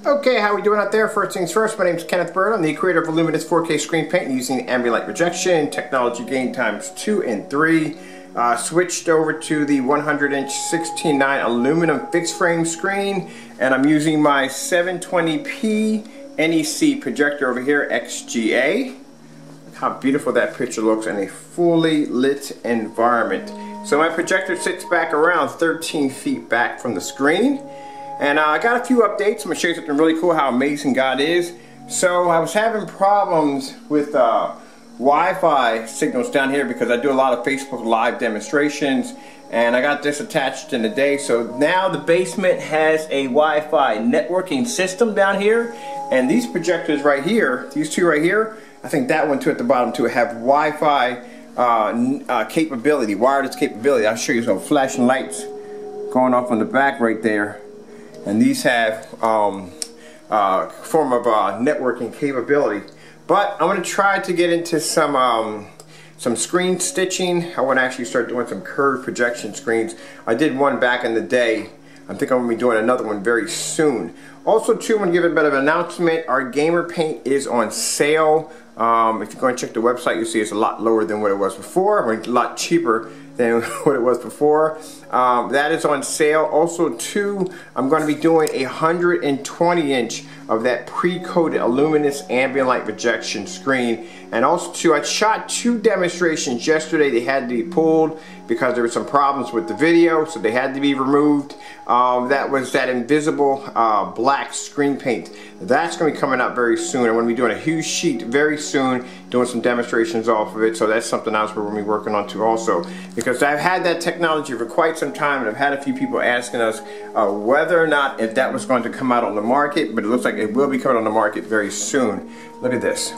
Okay, how are we doing out there? First things first, my name is Kenneth Bird. I'm the creator of LUMINOUS 4K screen paint using ambient light rejection, technology gain times 2 and 3. Switched over to the 100-inch 16:9 aluminum fixed frame screen, and I'm using my 720p NEC projector over here, XGA. Look how beautiful that picture looks in a fully lit environment. So my projector sits back around 13 feet back from the screen. And I got a few updates. I'm going to show you something really cool, how amazing God is. So I was having problems with Wi-Fi signals down here because I do a lot of Facebook Live demonstrations, and I got this attached in the day. So now the basement has a Wi-Fi networking system down here, and these projectors right here, these two right here, I think that one too at the bottom too, have Wi-Fi capability, wireless capability. I'll show you some flashing lights going off on the back right there. And these have form of networking capability. But I'm going to try to get into some screen stitching. I want to actually start doing some curved projection screens. I did one back in the day. I think I'm going to be doing another one very soon. Also, too, I'm going to give a bit of an announcement. Our gamer paint is on sale. If you go and check the website, you'll see it's a lot lower than what it was before, or a lot cheaper than what it was before. That is on sale. Also, too, I'm going to be doing a 120-inch of that pre-coated luminous ambient light rejection screen. And also, too, I shot 2 demonstrations yesterday. They had to be pulled because there were some problems with the video, so they had to be removed. That was that invisible black screen paint. That's going to be coming out very soon. I'm going to be doing a huge sheet very soon, doing some demonstrations off of it. So that's something else we're going to be working on too also. Because I've had that technology for quite some time, and I've had a few people asking us whether or not if that was going to come out on the market, but it looks like it will be coming on the market very soon. Look at this.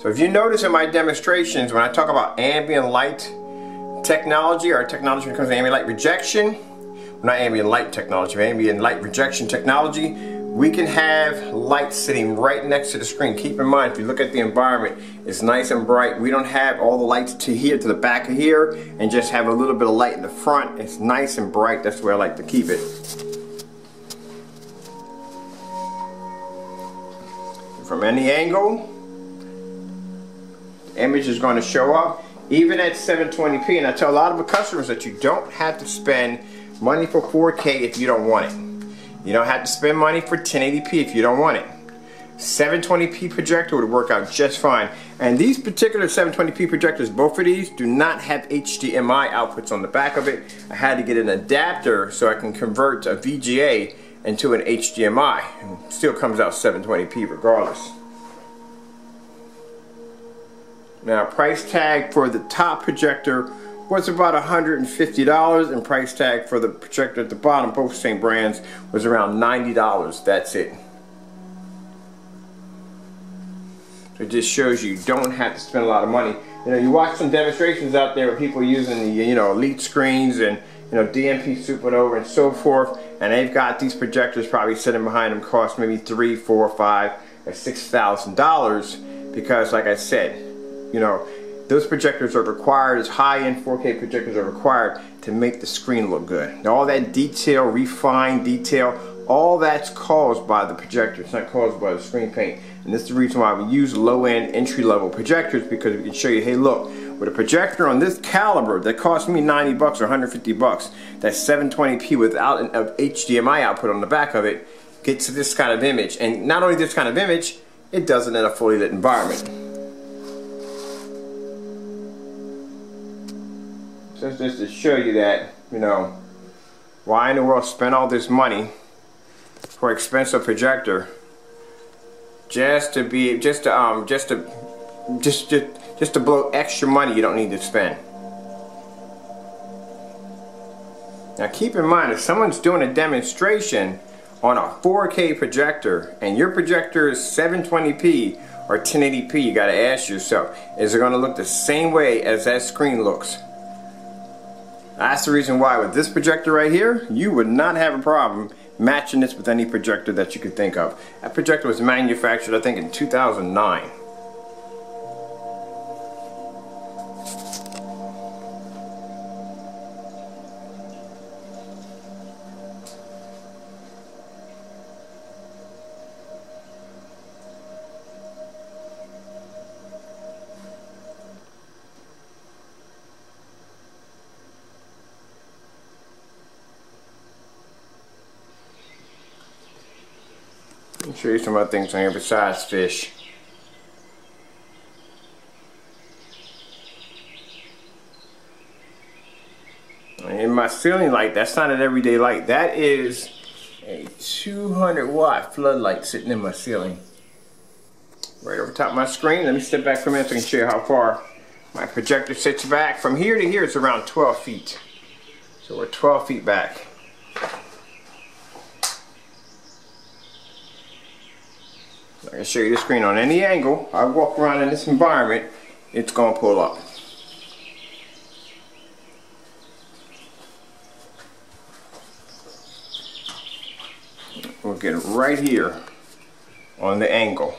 So if you notice in my demonstrations, when I talk about ambient light technology, or technology when it comes to ambient light rejection, well, not ambient light technology, but ambient light rejection technology, we can have light sitting right next to the screen. Keep in mind, if you look at the environment, it's nice and bright. We don't have all the lights to here, to the back of here, and just have a little bit of light in the front. It's nice and bright. That's where I like to keep it. From any angle, the image is going to show up, even at 720p. And I tell a lot of the customers that you don't have to spend money for 4K if you don't want it. You don't have to spend money for 1080p if you don't want it. 720p projector would work out just fine. And these particular 720p projectors, both of these, do not have HDMI outputs on the back of it. I had to get an adapter so I can convert a VGA into an HDMI. And it still comes out 720p regardless. Now, price tag for the top projector was about $150, and price tag for the projector at the bottom, both same brands, was around $90. That's it. So it just shows you don't have to spend a lot of money. You know, you watch some demonstrations out there with people using the elite screens and DMP Supernova and so forth, and they've got these projectors probably sitting behind them, cost maybe $3,000, $4,000, $5,000, or $6,000 because, like I said, those projectors are required, as high-end 4K projectors are required to make the screen look good. Now, all that detail, refined detail, all that's caused by the projector. It's not caused by the screen paint. And this is the reason why we use low-end, entry-level projectors, because we can show you, hey, look, with a projector on this caliber that cost me $90 or $150, that's 720p without an HDMI output on the back of it, gets this kind of image. And not only this kind of image, it does it in a fully lit environment. So just to show you that, why in the world spend all this money for an expensive projector just to blow extra money you don't need to spend. Now keep in mind, if someone's doing a demonstration on a 4K projector and your projector is 720p or 1080p, you got to ask yourself, is it going to look the same way as that screen looks? That's the reason why with this projector right here, you would not have a problem matching this with any projector that you could think of. That projector was manufactured, I think, in 2009. Let me show you some other things on here besides fish. In my ceiling light, that's not an everyday light. That is a 200-watt floodlight sitting in my ceiling. Right over top of my screen. Let me step back for a minute so I can show you how far my projector sits back. From here to here, it's around 12 feet. So we're 12 feet back. I can show you the screen on any angle. I walk around in this environment, it's going to pull up. We'll get it right here on the angle.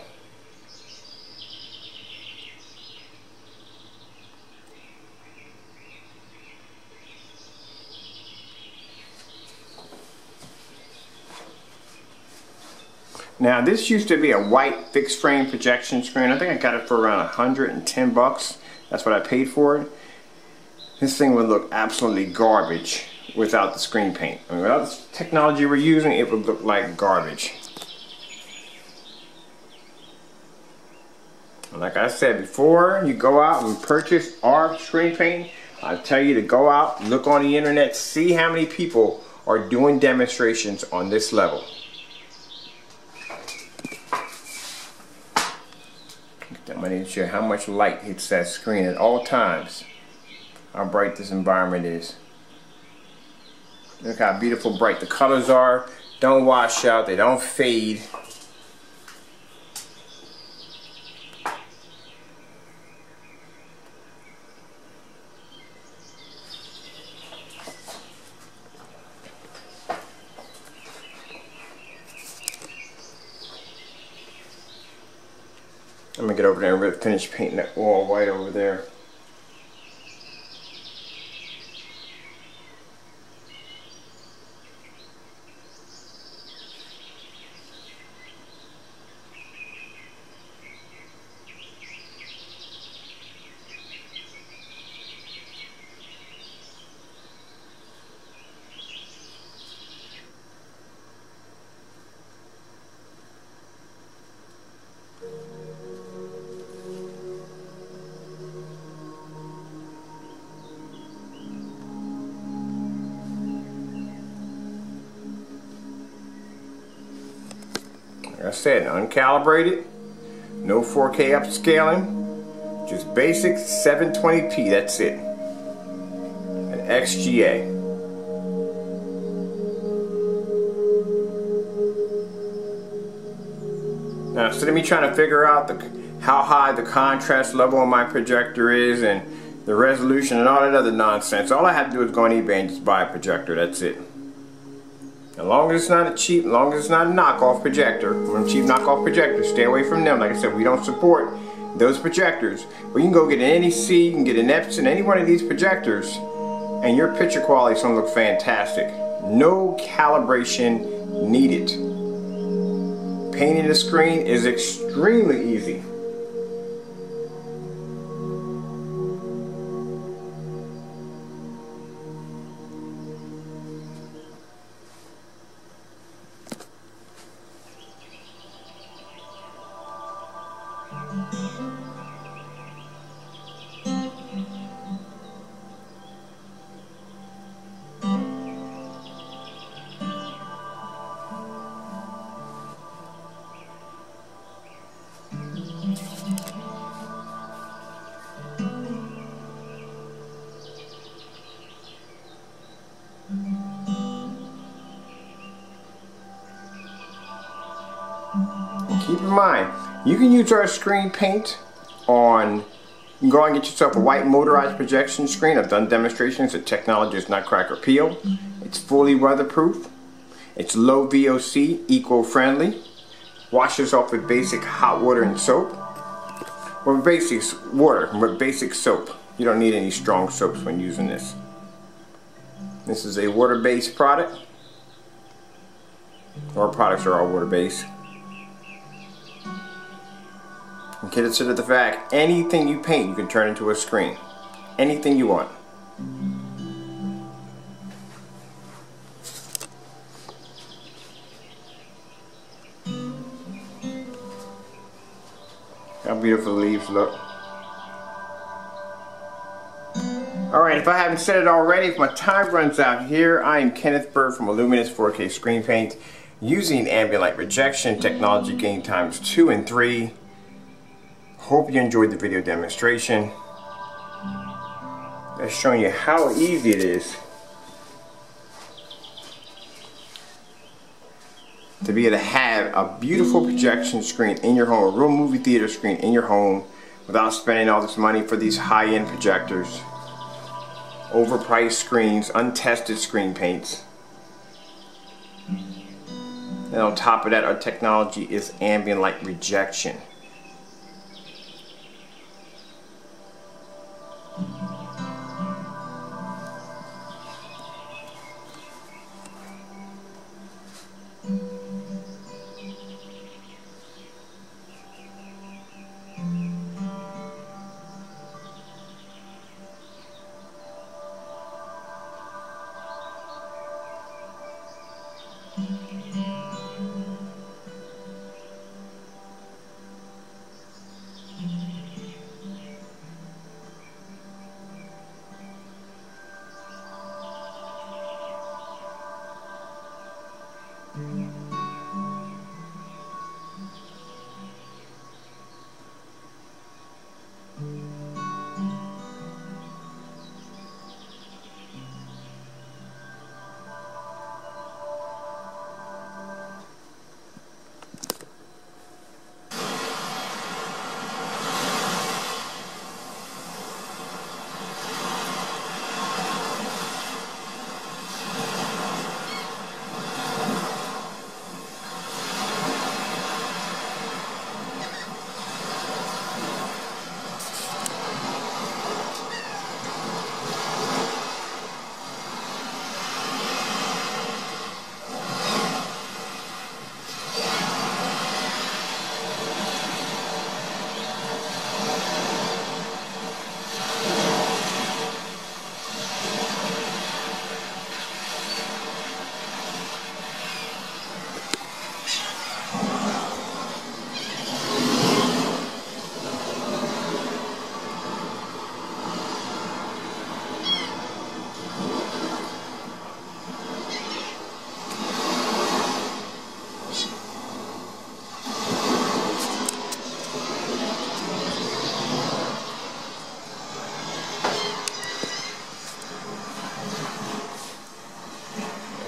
Now this used to be a white fixed frame projection screen. I think I got it for around 110 bucks. That's what I paid for it. This thing would look absolutely garbage without the screen paint. I mean, without the technology we're using, it would look like garbage. And like I said before, you go out and purchase our screen paint, I tell you to go out, look on the internet, see how many people are doing demonstrations on this level. I'm going to show you how much light hits that screen at all times. How bright this environment is. Look how beautiful bright the colors are. Don't wash out, they don't fade. I'm going to get over there and finish painting that wall white over there. Like I said, uncalibrated, no 4K upscaling, just basic 720p, that's it. An XGA. Now instead of me trying to figure out how high the contrast level on my projector is and the resolution and all that other nonsense, all I have to do is go on eBay and just buy a projector, that's it. As long as it's not a cheap, as long as it's not a knockoff projector, when cheap knockoff projectors, stay away from them. Like I said, we don't support those projectors. But you can go get an NEC, you can get an Epson, any one of these projectors, and your picture quality is going to look fantastic. No calibration needed. Painting the screen is extremely easy. Keep in mind, you can use our screen paint on, you can go out and get yourself a white motorized projection screen. I've done demonstrations. The technology is not crack or peel. It's fully weatherproof. It's low VOC, eco-friendly. Washes off with basic hot water and soap. Or basic water with basic soap. You don't need any strong soaps when using this. This is a water-based product. Our products are all water-based. And consider the fact, anything you paint you can turn into a screen. Anything you want. How beautiful the leaves look. Alright, if I haven't said it already, if my time runs out here, I am Kenneth Bird from LUMINOUS 4K Screen Paint using ambient light rejection, technology gain times 2 and 3. Hope you enjoyed the video demonstration. That's showing you how easy it is to be able to have a beautiful projection screen in your home, a real movie theater screen in your home, without spending all this money for these high-end projectors, overpriced screens, untested screen paints. And on top of that, our technology is ambient light rejection.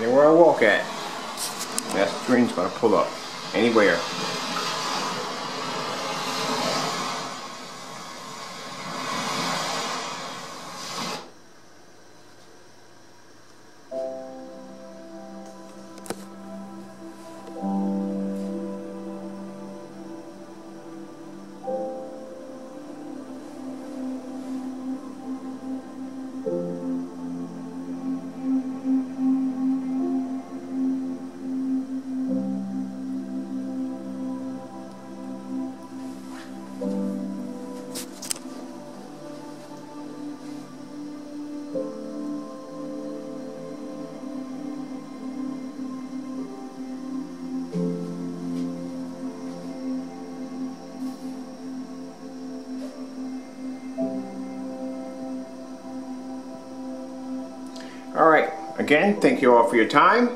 Anywhere I walk at, that screen's going to pull up. Anywhere. Alright, again, thank you all for your time.